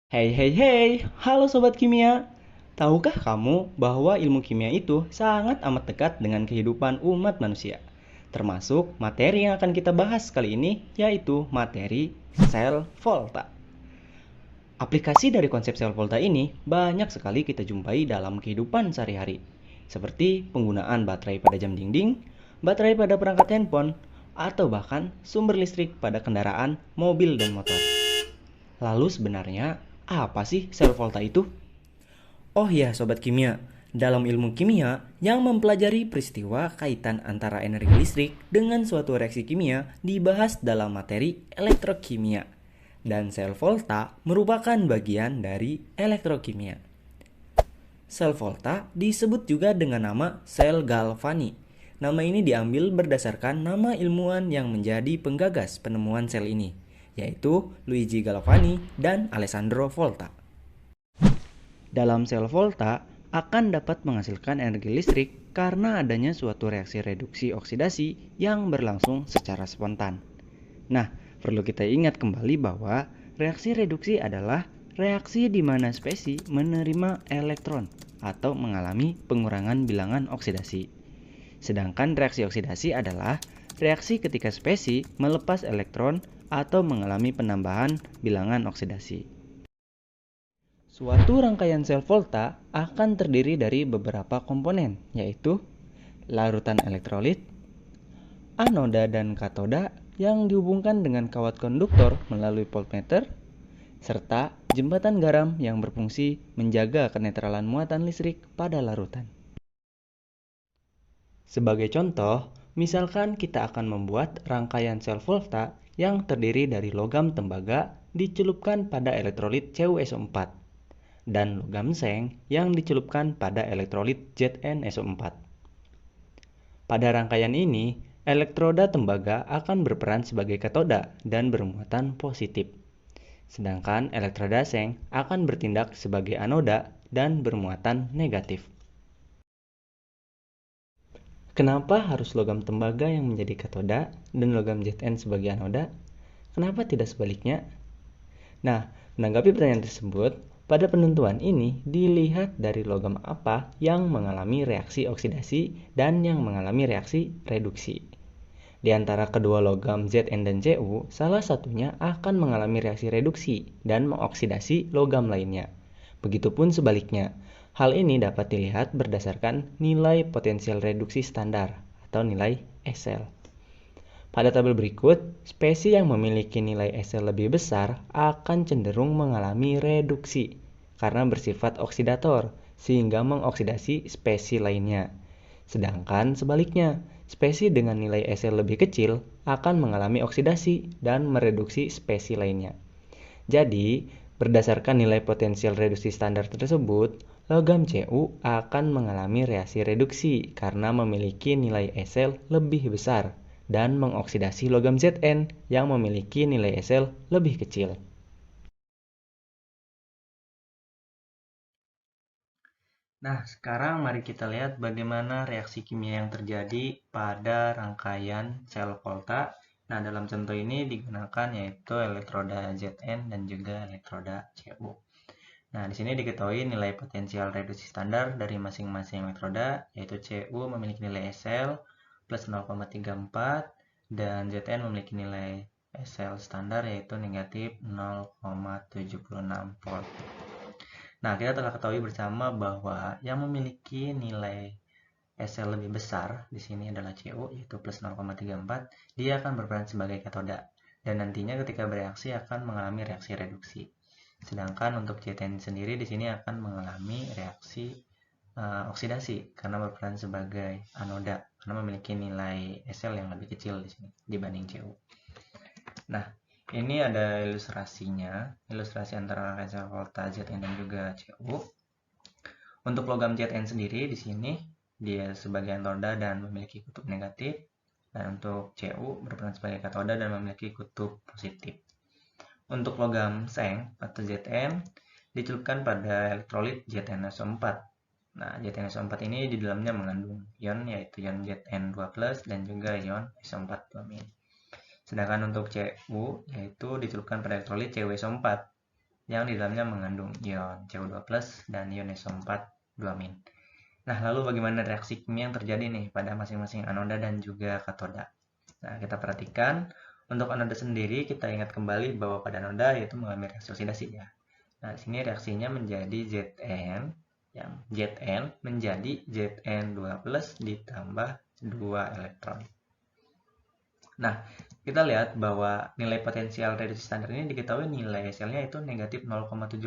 Hey hey hey, halo Sobat Kimia. Tahukah kamu bahwa ilmu kimia itu sangat amat dekat dengan kehidupan umat manusia? Termasuk materi yang akan kita bahas kali ini, yaitu materi sel volta. Aplikasi dari konsep sel volta ini banyak sekali kita jumpai dalam kehidupan sehari-hari. Seperti penggunaan baterai pada jam dinding, baterai pada perangkat handphone, atau bahkan sumber listrik pada kendaraan, mobil, dan motor. Lalu sebenarnya apa sih sel volta itu? Oh ya, Sobat Kimia, dalam ilmu kimia yang mempelajari peristiwa kaitan antara energi listrik dengan suatu reaksi kimia dibahas dalam materi elektrokimia. Dan sel volta merupakan bagian dari elektrokimia. Sel volta disebut juga dengan nama sel Galvani. Nama ini diambil berdasarkan nama ilmuwan yang menjadi penggagas penemuan sel ini, yaitu Luigi Galvani dan Alessandro Volta. Dalam sel volta akan dapat menghasilkan energi listrik karena adanya suatu reaksi reduksi oksidasi yang berlangsung secara spontan. Nah, perlu kita ingat kembali bahwa reaksi reduksi adalah reaksi di mana spesi menerima elektron atau mengalami pengurangan bilangan oksidasi. Sedangkan reaksi oksidasi adalah reaksi ketika spesi melepas elektron atau mengalami penambahan bilangan oksidasi. Suatu rangkaian sel volta akan terdiri dari beberapa komponen, yaitu larutan elektrolit, anoda dan katoda yang dihubungkan dengan kawat konduktor melalui voltmeter, serta jembatan garam yang berfungsi menjaga kenetralan muatan listrik pada larutan. Sebagai contoh, misalkan kita akan membuat rangkaian sel volta yang terdiri dari logam tembaga dicelupkan pada elektrolit CuSO4 dan logam seng yang dicelupkan pada elektrolit ZnSO4. Pada rangkaian ini, elektroda tembaga akan berperan sebagai katoda dan bermuatan positif. Sedangkan elektroda seng akan bertindak sebagai anoda dan bermuatan negatif. Kenapa harus logam tembaga yang menjadi katoda dan logam Zn sebagai anoda? Kenapa tidak sebaliknya? Nah, menanggapi pertanyaan tersebut, pada penentuan ini dilihat dari logam apa yang mengalami reaksi oksidasi dan yang mengalami reaksi reduksi. Di antara kedua logam Zn dan Cu, salah satunya akan mengalami reaksi reduksi dan mengoksidasi logam lainnya. Begitupun sebaliknya. Hal ini dapat dilihat berdasarkan nilai potensial reduksi standar atau nilai SL. Pada tabel berikut, spesi yang memiliki nilai SL lebih besar akan cenderung mengalami reduksi karena bersifat oksidator sehingga mengoksidasi spesi lainnya. Sedangkan sebaliknya, spesi dengan nilai SL lebih kecil akan mengalami oksidasi dan mereduksi spesi lainnya. Jadi, berdasarkan nilai potensial reduksi standar tersebut, logam Cu akan mengalami reaksi reduksi karena memiliki nilai SL lebih besar dan mengoksidasi logam Zn yang memiliki nilai SL lebih kecil. Nah, sekarang mari kita lihat bagaimana reaksi kimia yang terjadi pada rangkaian sel volta. Nah, dalam contoh ini digunakan yaitu elektroda Zn dan juga elektroda Cu. Nah, di sini diketahui nilai potensial reduksi standar dari masing-masing elektroda, yaitu Cu memiliki nilai SL plus 0,34 dan Zn memiliki nilai SL standar yaitu negatif 0,76 volt. Nah, kita telah ketahui bersama bahwa yang memiliki nilai SL lebih besar di sini adalah Cu yaitu plus 0,34, dia akan berperan sebagai katoda dan nantinya ketika bereaksi akan mengalami reaksi reduksi. Sedangkan untuk Zn sendiri di sini akan mengalami reaksi oksidasi karena berperan sebagai anoda karena memiliki nilai SL yang lebih kecil di sini dibanding Cu. Nah, ini ada ilustrasinya, ilustrasi antara sel volta Zn dan juga Cu. Untuk logam Zn sendiri di sini dia sebagai anoda dan memiliki kutub negatif, dan untuk Cu berperan sebagai katoda dan memiliki kutub positif. Untuk logam seng atau Zn dicelupkan pada elektrolit ZnSO4. Nah, ZnSO4 ini di dalamnya mengandung ion yaitu ion Zn2+ dan juga ion SO4 2-. Sedangkan untuk Cu yaitu dicelupkan pada elektrolit CuSO4. yang di dalamnya mengandung ion CO2+ dan ion SO4 2-. Nah, lalu bagaimana reaksi kimia yang terjadi nih pada masing-masing anoda dan juga katoda? Nah, kita perhatikan untuk anoda sendiri, kita ingat kembali bahwa pada anoda yaitu mengalami reaksi oksidasi ya. Nah, di sini reaksinya menjadi Zn, yang Zn menjadi Zn2+ ditambah 2 elektron. Nah, kita lihat bahwa nilai potensial reduksi standar ini diketahui nilai selnya itu negatif 0,76.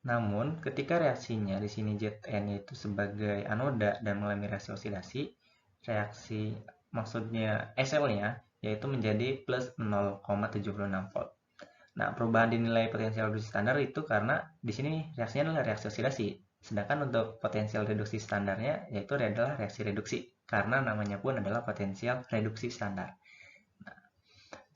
Namun, ketika reaksinya di sini Zn itu sebagai anoda dan mengalami reaksi oksidasi, reaksi maksudnya SL-nya yaitu menjadi plus 0,76 volt. Nah, perubahan di nilai potensial reduksi standar itu karena di sini reaksinya adalah reaksi oksidasi. Sedangkan untuk potensial reduksi standarnya yaitu adalah reaksi reduksi karena namanya pun adalah potensial reduksi standar. Nah,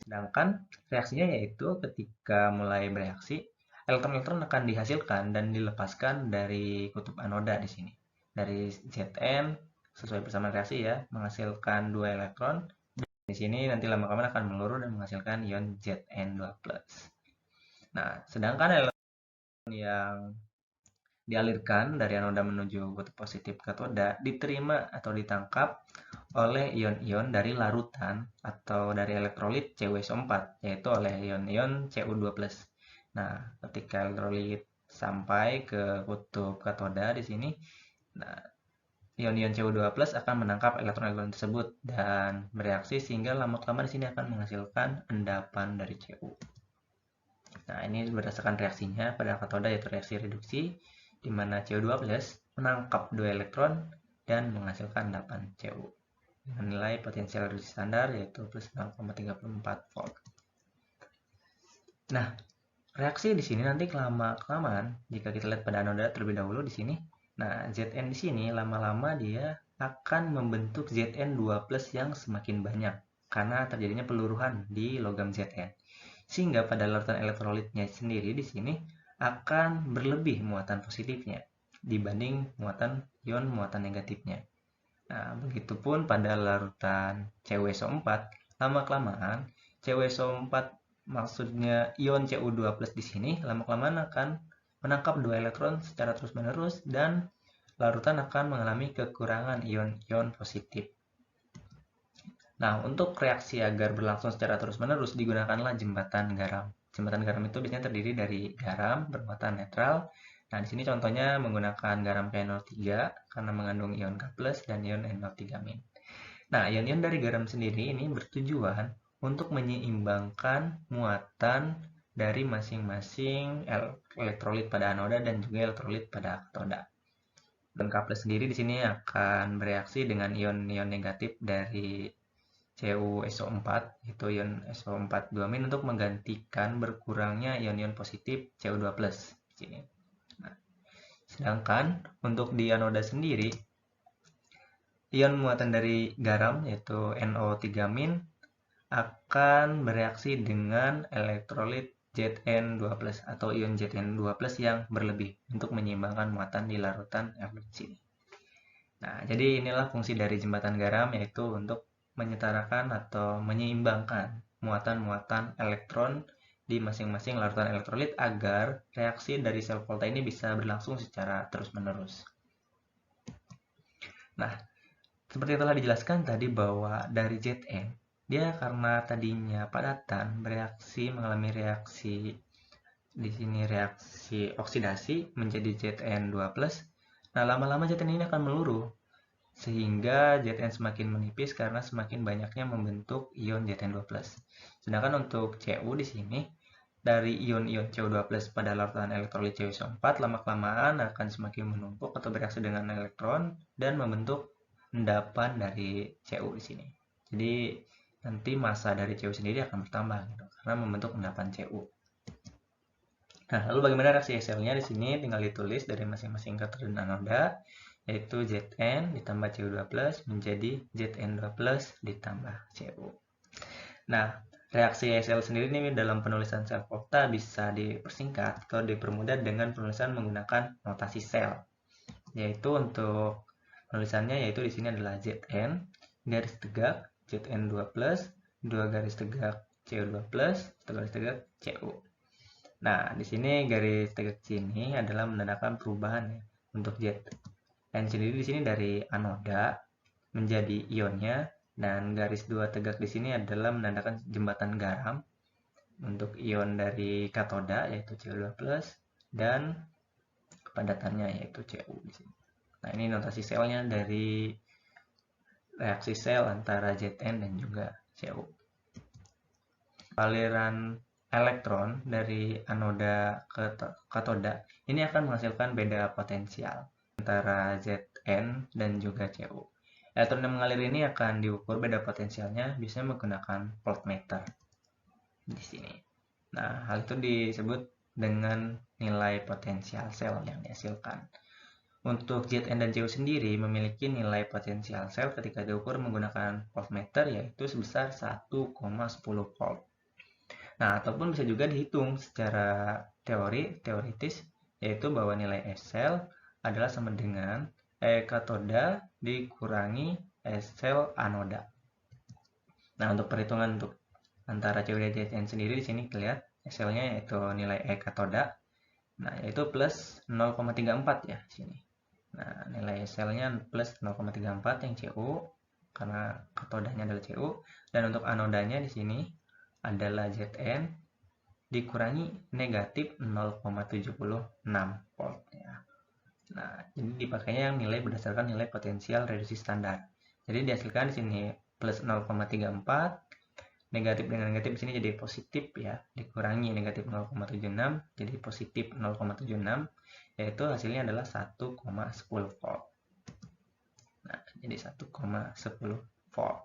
sedangkan reaksinya yaitu ketika mulai bereaksi, elektron-elektron akan dihasilkan dan dilepaskan dari kutub anoda di sini. Dari Zn sesuai persamaan reaksi ya, menghasilkan 2 elektron. Di sini nanti lama-kelamaan akan meluruh dan menghasilkan ion Zn2+. Nah, sedangkan elektron yang dialirkan dari anoda menuju kutub positif katoda diterima atau ditangkap oleh ion-ion dari larutan atau dari elektrolit CuSO4, yaitu oleh ion-ion Cu2+. Nah, ketika elektrolit sampai ke kutub katoda di sini, nah, ion-ion Cu2+ akan menangkap elektron-elektron tersebut dan bereaksi sehingga lama-kelamaan di sini akan menghasilkan endapan dari Cu. Nah, ini berdasarkan reaksinya pada katoda yaitu reaksi reduksi di mana Cu2+ menangkap 2 elektron dan menghasilkan endapan Cu dengan nilai potensial reduksi standar yaitu plus 0,34 volt. Nah, reaksi di sini nanti kelamaan jika kita lihat pada anoda terlebih dahulu di sini. Nah, Zn di sini lama-lama dia akan membentuk Zn2+ yang semakin banyak karena terjadinya peluruhan di logam Zn. Sehingga pada larutan elektrolitnya sendiri di sini akan berlebih muatan positifnya dibanding muatan negatifnya. Nah, begitupun pada larutan CuSO4, lama-kelamaan CuSO4 maksudnya ion Cu2+ di sini lama-kelamaan akan menangkap 2 elektron secara terus-menerus dan larutan akan mengalami kekurangan ion-ion positif. Nah, untuk reaksi agar berlangsung secara terus-menerus digunakanlah jembatan garam. Jembatan garam itu biasanya terdiri dari garam bermuatan netral. Nah, di sini contohnya menggunakan garam K03 karena mengandung ion K+ dan ion NO3-. Nah, ion-ion dari garam sendiri ini bertujuan untuk menyeimbangkan muatan dari masing-masing elektrolit pada anoda dan juga elektrolit pada katoda. Dan K+ sendiri di sini akan bereaksi dengan ion-ion negatif dari CuSO4 itu ion SO4 2- untuk menggantikan berkurangnya ion-ion positif Cu2+ di sini. Nah, sedangkan untuk di anoda sendiri ion muatan dari garam yaitu NO3- akan bereaksi dengan elektrolit Zn2+ atau ion Zn2+ yang berlebih untuk menyeimbangkan muatan di larutan elektrolit sini. Nah, jadi inilah fungsi dari jembatan garam yaitu untuk menyetarakan atau menyeimbangkan muatan-muatan elektron di masing-masing larutan elektrolit agar reaksi dari sel volta ini bisa berlangsung secara terus-menerus. Nah, seperti telah dijelaskan tadi bahwa dari Zn, dia karena tadinya padatan mengalami reaksi di sini reaksi oksidasi menjadi Zn2+. Nah, lama-lama Zn ini akan meluruh sehingga Zn semakin menipis karena semakin banyaknya membentuk ion Zn2+. Sedangkan untuk Cu di sini dari ion-ion Cu2+ pada larutan elektrolit CuSO4 lama-kelamaan akan semakin menumpuk atau bereaksi dengan elektron dan membentuk endapan dari Cu di sini. Jadi nanti massa dari Cu sendiri akan bertambah gitu, karena membentuk endapan Cu. Nah, lalu bagaimana reaksi SL-nya di sini tinggal ditulis dari masing-masing katoda dan anoda yaitu Zn ditambah Cu2+ menjadi Zn2+ ditambah Cu. Nah, reaksi SL sendiri ini dalam penulisan sel volta bisa dipersingkat atau dipermudah dengan penulisan menggunakan notasi sel. Yaitu untuk penulisannya yaitu di sini adalah Zn garis tegak Zn2+, 2 garis tegak Cu2+, 1 garis tegak Cu. Nah, di sini garis tegak sini adalah menandakan perubahan ya untuk Zn sendiri di sini dari anoda menjadi ionnya, dan garis dua tegak di sini adalah menandakan jembatan garam untuk ion dari katoda yaitu Cu2+ dan kepadatannya yaitu Cu di sini. Nah, ini notasi selnya dari reaksi sel antara Zn dan juga Cu. Aliran elektron dari anoda ke katoda ini akan menghasilkan beda potensial antara Zn dan juga Cu. Elektron yang mengalir ini akan diukur beda potensialnya biasanya menggunakan voltmeter di sini. Nah, hal itu disebut dengan nilai potensial sel yang dihasilkan. Untuk Zn dan Cu sendiri memiliki nilai potensial sel ketika diukur menggunakan voltmeter yaitu sebesar 1,10 volt. Nah, ataupun bisa juga dihitung secara teoritis, yaitu bahwa nilai E sel adalah sama dengan E katoda dikurangi E sel anoda. Nah, untuk perhitungan untuk antara Cu dan Zn sendiri di sini kelihatan E selnya yaitu nilai E katoda, nah yaitu plus 0,34 ya di sini. Nah, nilai selnya plus 0,34 yang Cu karena katodanya adalah Cu, dan untuk anodanya di sini adalah Zn dikurangi negatif 0,76 volt ya. Nah, jadi dipakainya yang nilai berdasarkan nilai potensial reduksi standar. Jadi dihasilkan di sini plus 0,34, negatif dengan negatif di sini jadi positif ya, dikurangi negatif 0,76 jadi positif 0,76, yaitu hasilnya adalah 1,10 volt. Nah, jadi 1,10 volt.